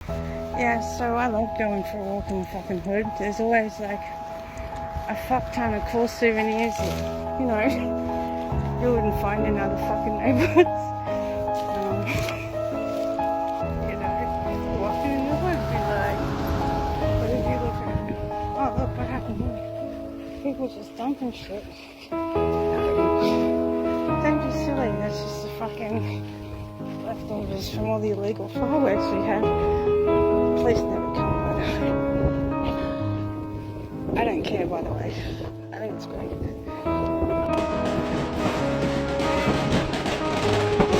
Yeah, so I love going for a walk in the fucking hood. There's always like a fuck ton of cool souvenirs that, you know, you wouldn't find in other fucking neighborhoods. You know, walking in the hood, be like, what did you look at? Oh, look what happened here. People just dumping shit. Don't be silly, that's just the fucking leftovers from all the illegal fireworks we had. Police never come by the way. I don't care, by the way. I think it's great.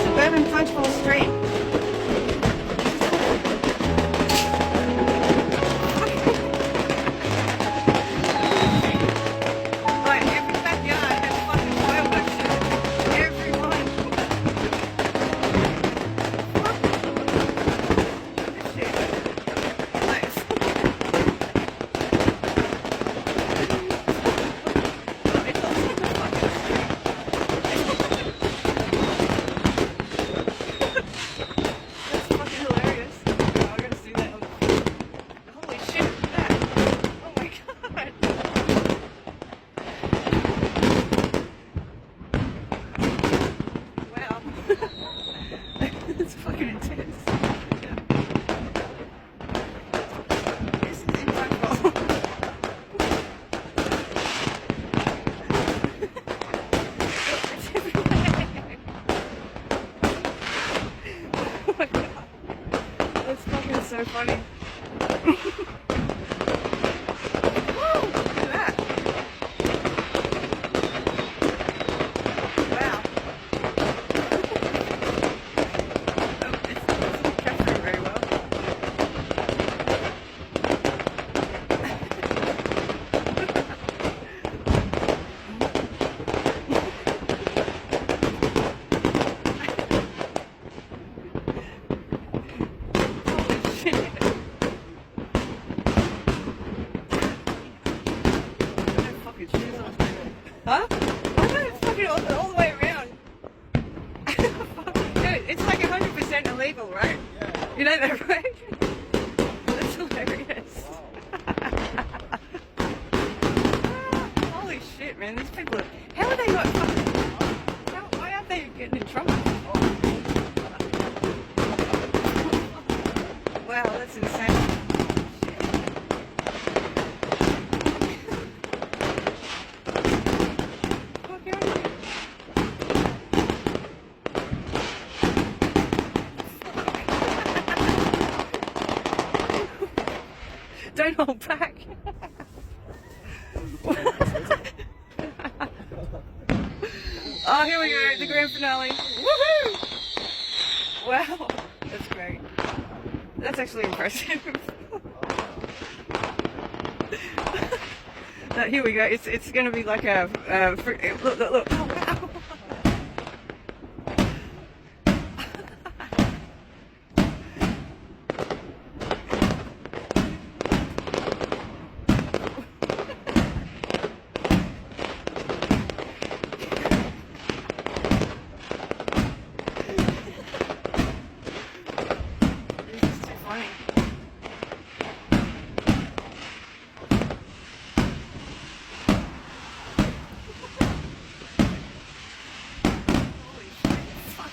Suburban Punchbowl Street. Like every backyard has fucking fireworks in it. Everyone. This shit. Like, it's all in the fucking street. That's fucking hilarious. Oh, I gotta see that. Holy shit, look at that. Oh my god. Wow. It's fucking intense. Yeah. This is incredible. It's everywhere. Oh my god. That's fucking so funny. Woo! Look at that. Wow. Oh, it's not capturing very well. Holy shit. No fucking shoes on. Huh? I know it's fucking all the way around. Dude, it's like 100% illegal, right? You know that, right? That's hilarious. Holy shit, man. These people are... How are they not fucking... Why aren't they getting in trouble? Wow, that's insane. Fuck out of here. Don't hold back. Oh, here we go, the grand finale. Woohoo! Wow, that's great. That's actually impressive. Here we go. It's going to be like a look. Oh, wow. This is too funny. Holy shit. Fuck.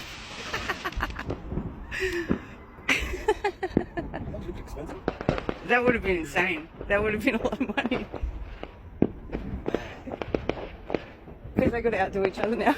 That would have been insane. That would have been a lot of money. Because they got to outdo each other now.